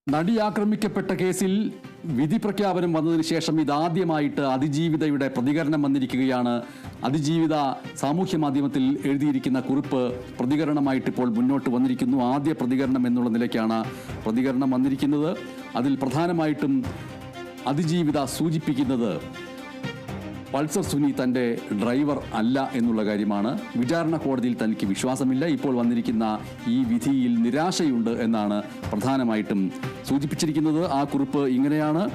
നടി ആക്രമിക്കപ്പെട്ട കേസിൽ വിധി പ്രഖ്യാപനം വന്നതിന് ശേഷം ഇതാദ്യമായിട്ട് അതിജീവിതയുടെ പ്രതികരണം വന്നിരിക്കുകയാണ്. അതിജീവിത സാമൂഹ്യ മാധ്യമത്തിൽ എഴുതിയിരിക്കുന്ന കുറിപ്പ് പ്രതികരണമായിട്ട് ഇപ്പോൾ മുന്നോട്ട് വന്നിരിക്കുന്നു. ആദ്യ പ്രതികരണം എന്നുള്ള നിലയ്ക്കാണ് പ്രതികരണം വന്നിരിക്കുന്നത്. അതിൽ പ്രധാനമായിട്ടും അതിജീവിത സൂചിപ്പിക്കുന്നത് പൾസർ സുനി തൻ്റെ ഡ്രൈവർ അല്ല എന്നുള്ള കാര്യമാണ്. വിചാരണ കോടതിയിൽ തനിക്ക് വിശ്വാസമില്ല. ഇപ്പോൾ വന്നിരിക്കുന്ന ഈ വിധിയിൽ നിരാശയുണ്ട് എന്നാണ് പ്രധാനമായിട്ടും സൂചിപ്പിച്ചിരിക്കുന്നത്. ആ കുറിപ്പ് ഇങ്ങനെയാണ്: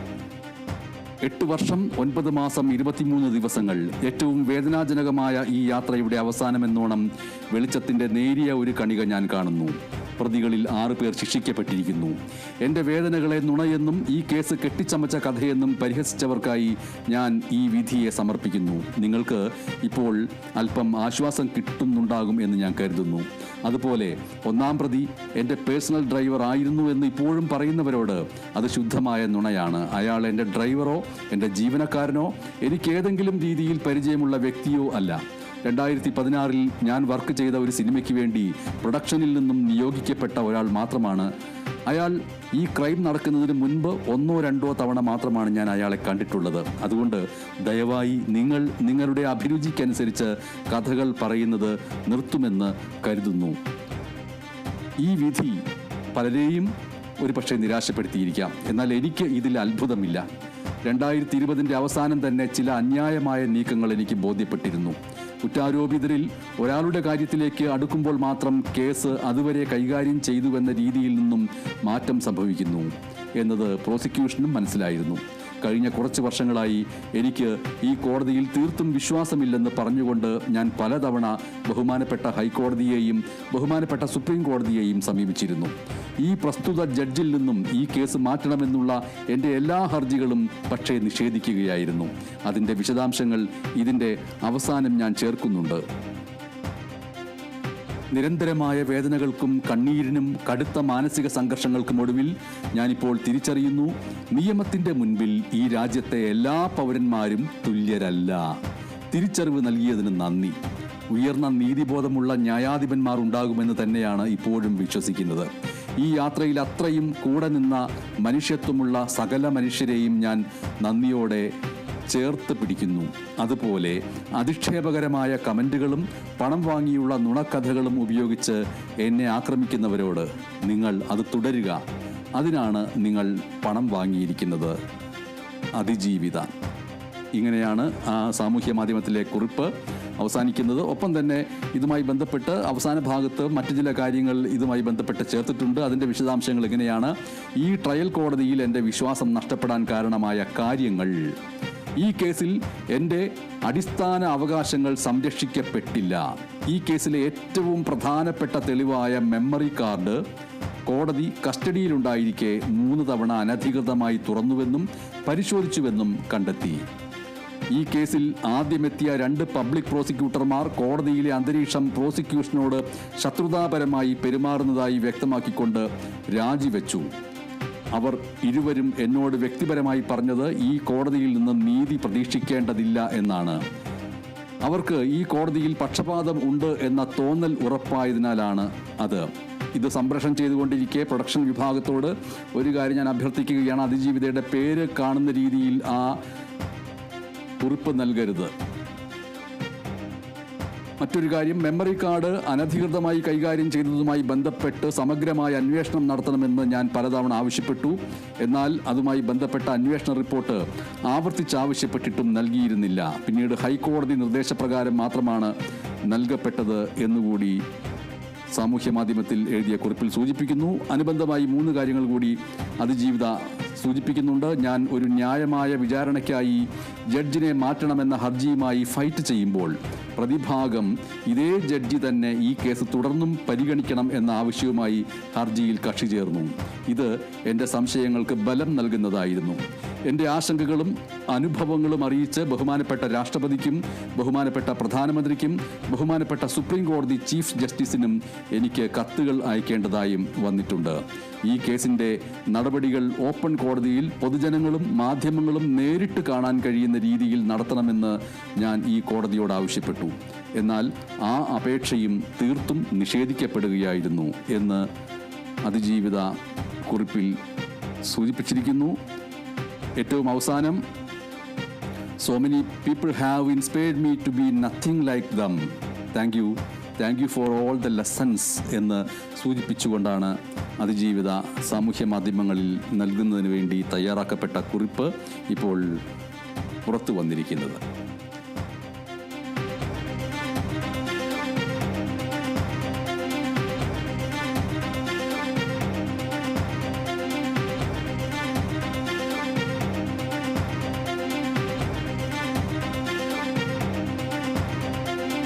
8 വർഷം 9 മാസം 23 ദിവസങ്ങൾ, ഏറ്റവും വേദനാജനകമായ ഈ യാത്രയുടെ അവസാനമെന്നോണം വെളിച്ചത്തിൻ്റെ നേരിയ ഒരു കണിക ഞാൻ കാണുന്നു. പ്രതികളിൽ 6 പേർ ശിക്ഷിക്കപ്പെട്ടിരിക്കുന്നു. എൻ്റെ വേദനകളെ നുണയെന്നും ഈ കേസ് കെട്ടിച്ചമച്ച കഥയെന്നും പരിഹസിച്ചവർക്കായി ഞാൻ ഈ വിധിയെ സമർപ്പിക്കുന്നു. നിങ്ങൾക്ക് ഇപ്പോൾ അല്പം ആശ്വാസം കിട്ടുന്നുണ്ടാകും എന്ന് ഞാൻ കരുതുന്നു. അതുപോലെ 1-ാം പ്രതി എൻ്റെ പേഴ്സണൽ ഡ്രൈവർ ആയിരുന്നു എന്ന് ഇപ്പോഴും പറയുന്നവരോട് അത് ശുദ്ധമായ നുണയാണ്. അയാൾ എൻ്റെ ഡ്രൈവറോ എൻ്റെ ജീവനക്കാരനോ എനിക്കേതെങ്കിലും രീതിയിൽ പരിചയമുള്ള വ്യക്തിയോ അല്ല. 2016 ഞാൻ വർക്ക് ചെയ്ത ഒരു സിനിമയ്ക്ക് വേണ്ടി പ്രൊഡക്ഷനിൽ നിന്നും നിയോഗിക്കപ്പെട്ട ഒരാൾ മാത്രമാണ്. അയാൾ ഈ ക്രൈം നടക്കുന്നതിന് മുൻപ് 1-2 തവണ മാത്രമാണ് ഞാൻ അയാളെ കണ്ടിട്ടുള്ളത്. അതുകൊണ്ട് ദയവായി നിങ്ങൾ നിങ്ങളുടെ അഭിരുചിക്കനുസരിച്ച് കഥകൾ പറയുന്നത് നിർത്തുമെന്ന് കരുതുന്നു. ഈ വിധി പലരെയും ഒരു പക്ഷേ നിരാശപ്പെടുത്തിയിരിക്കാം. എന്നാൽ എനിക്ക് ഇതിൽ അത്ഭുതമില്ല. 2020 അവസാനം തന്നെ ചില അന്യായമായ നീക്കങ്ങൾ എനിക്ക് ബോധ്യപ്പെട്ടിരുന്നു. കുറ്റാരോപിതരിൽ ഒരാളുടെ കാര്യത്തിലേക്ക് അടുക്കുമ്പോൾ മാത്രം കേസ് അതുവരെ കൈകാര്യം ചെയ്തുവെന്ന രീതിയിൽ നിന്നും മാറ്റം സംഭവിക്കുന്നു എന്നത് പ്രോസിക്യൂഷനും മനസ്സിലായിരുന്നു. കഴിഞ്ഞ കുറച്ച് വർഷങ്ങളായി എനിക്ക് ഈ കോടതിയിൽ തീർത്തും വിശ്വാസമില്ലെന്ന് പറഞ്ഞുകൊണ്ട് ഞാൻ പലതവണ ബഹുമാനപ്പെട്ട ഹൈക്കോടതിയെയും ബഹുമാനപ്പെട്ട സുപ്രീം കോടതിയെയും സമീപിച്ചിരുന്നു. ഈ പ്രസ്തുത ജഡ്ജിൽ നിന്നും ഈ കേസ് മാറ്റണമെന്നുള്ള എൻ്റെ എല്ലാ ഹർജികളും പക്ഷേ നിഷേധിക്കുകയായിരുന്നു. അതിൻ്റെ വിശദാംശങ്ങൾ ഇതിൻ്റെ അവസാനം ഞാൻ ചേർക്കുന്നുണ്ട്. നിരന്തരമായ വേദനകൾക്കും കണ്ണീരിനും കടുത്ത മാനസിക സംഘർഷങ്ങൾക്കും ഒടുവിൽ ഞാനിപ്പോൾ തിരിച്ചറിയുന്നു, നിയമത്തിൻ്റെ മുൻപിൽ ഈ രാജ്യത്തെ എല്ലാ പൗരന്മാരും തുല്യരല്ല. തിരിച്ചറിവ് നൽകിയതിന് നന്ദി. ഉയർന്ന നീതിബോധമുള്ള ന്യായാധിപന്മാർ ഉണ്ടാകുമെന്ന് തന്നെയാണ് ഇപ്പോഴും വിശ്വസിക്കുന്നത്. ഈ യാത്രയിൽ അത്രയും കൂടെ നിന്ന മനുഷ്യത്വമുള്ള സകല മനുഷ്യരെയും ഞാൻ നന്ദിയോടെ ചേർത്ത് പിടിക്കുന്നു. അതുപോലെ അധിക്ഷേപകരമായ കമൻറ്റുകളും പണം വാങ്ങിയുള്ള നുണക്കഥകളും ഉപയോഗിച്ച് എന്നെ ആക്രമിക്കുന്നവരോട് നിങ്ങൾ അത് തുടരുക. അതിനാണ് നിങ്ങൾ പണം വാങ്ങിയിരിക്കുന്നത്. അതിജീവിത. ഇങ്ങനെയാണ് ആ സാമൂഹ്യ മാധ്യമത്തിലെ കുറിപ്പ് അവസാനിക്കുന്നത്. ഒപ്പം തന്നെ ഇതുമായി ബന്ധപ്പെട്ട് അവസാന ഭാഗത്ത് മറ്റു ചില കാര്യങ്ങൾ ഇതുമായി ബന്ധപ്പെട്ട് ചേർത്തിട്ടുണ്ട്. അതിൻ്റെ വിശദാംശങ്ങൾ ഇങ്ങനെയാണ്: ഈ ട്രയൽ കോടതിയിൽ എൻ്റെ വിശ്വാസം നഷ്ടപ്പെടാൻ കാരണമായ കാര്യങ്ങൾ. ഈ കേസിൽ എൻ്റെ അടിസ്ഥാന അവകാശങ്ങൾ സംരക്ഷിക്കപ്പെട്ടില്ല. ഈ കേസിലെ ഏറ്റവും പ്രധാനപ്പെട്ട തെളിവായ മെമ്മറി കാർഡ് കോടതി കസ്റ്റഡിയിലുണ്ടായിരിക്കെ 3 തവണ അനധികൃതമായി തുറന്നുവെന്നും പരിശോധിച്ചുവെന്നും കണ്ടെത്തി. ഈ കേസിൽ ആദ്യമെത്തിയ 2 പബ്ലിക് പ്രോസിക്യൂട്ടർമാർ കോടതിയിലെ അന്തരീക്ഷം പ്രോസിക്യൂഷനോട് ശത്രുതാപരമായി പെരുമാറുന്നതായി വ്യക്തമാക്കിക്കൊണ്ട് രാജിവെച്ചു. അവർ ഇരുവരും എന്നോട് വ്യക്തിപരമായി പറഞ്ഞത് ഈ കോടതിയിൽ നിന്ന് നീതി പ്രതീക്ഷിക്കേണ്ടതില്ല എന്നാണ്. അവർക്ക് ഈ കോടതിയിൽ പക്ഷപാതം ഉണ്ട് എന്ന തോന്നൽ ഉറപ്പായതിനാലാണ് അത്. ഇത് സംപ്രേഷണം ചെയ്തുകൊണ്ടിരിക്കെ പ്രൊഡക്ഷൻ വിഭാഗത്തോട് ഒരു കാര്യം ഞാൻ അഭ്യർത്ഥിക്കുകയാണ്: അതിജീവിതയുടെ പേര് കാണുന്ന രീതിയിൽ ആ കുറിപ്പ് നൽകരുത്. മറ്റൊരു കാര്യം, മെമ്മറി കാർഡ് അനധികൃതമായി കൈകാര്യം ചെയ്തതുമായി ബന്ധപ്പെട്ട് സമഗ്രമായ അന്വേഷണം നടത്തണമെന്ന് ഞാൻ പലതവണ ആവശ്യപ്പെട്ടു. എന്നാൽ അതുമായി ബന്ധപ്പെട്ട അന്വേഷണ റിപ്പോർട്ട് ആവർത്തിച്ചാവശ്യപ്പെട്ടിട്ടും നൽകിയിരുന്നില്ല. പിന്നീട് ഹൈക്കോടതി നിർദ്ദേശപ്രകാരം മാത്രമാണ് നൽകപ്പെട്ടത് എന്നുകൂടി സാമൂഹ്യ മാധ്യമത്തിൽ എഴുതിയ കുറിപ്പിൽ സൂചിപ്പിക്കുന്നു. അനുബന്ധമായി 3 കാര്യങ്ങൾ കൂടി അതിജീവിത സൂചിപ്പിക്കുന്നുണ്ട്. ഞാൻ ഒരു ന്യായമായ വിചാരണയ്ക്കായി ജഡ്ജിനെ മാറ്റണമെന്ന ഹർജിയുമായി ഫൈറ്റ് ചെയ്യുമ്പോൾ പ്രതിഭാഗം ഇതേ ജഡ്ജി തന്നെ ഈ കേസ് തുടർന്നും പരിഗണിക്കണം എന്ന ആവശ്യവുമായി ഹർജിയിൽ കക്ഷി ചേർന്നു. ഇത് എൻ്റെ സംശയങ്ങൾക്ക് ബലം നൽകുന്നതായിരുന്നു. എൻ്റെ ആശങ്കകളും അനുഭവങ്ങളും അറിയിച്ച് ബഹുമാനപ്പെട്ട രാഷ്ട്രപതിക്കും ബഹുമാനപ്പെട്ട പ്രധാനമന്ത്രിക്കും ബഹുമാനപ്പെട്ട സുപ്രീം കോടതി ചീഫ് ജസ്റ്റിസിനും എനിക്ക് കത്തുകൾ അയക്കേണ്ടതായും വന്നിട്ടുണ്ട്. ഈ കേസിൻ്റെ നടപടികൾ ഓപ്പൺ കോടതിയിൽ പൊതുജനങ്ങളും മാധ്യമങ്ങളും നേരിട്ട് കാണാൻ കഴിയുന്ന രീതിയിൽ നടത്തണമെന്ന് ഞാൻ ഈ കോടതിയോട് ആവശ്യപ്പെട്ടു. എന്നാൽ ആ അപേക്ഷയും തീർത്തും നിഷേധിക്കപ്പെടുകയായിരുന്നു എന്ന് അതിജീവിത കുറിപ്പിൽ സൂചിപ്പിച്ചിരിക്കുന്നു. ഏറ്റവും അവസാനം, so many people have inspired me to be nothing like them. Thank you for all the lessons എന്ന് സൂചിപ്പിച്ചുകൊണ്ടാണ് അതിജീവിത സാമൂഹ്യ മാധ്യമങ്ങളിൽ നൽകുന്നതിന് വേണ്ടി തയ്യാറാക്കപ്പെട്ട കുറിപ്പ് ഇപ്പോൾ പുറത്തു വന്നിരിക്കുന്നത്.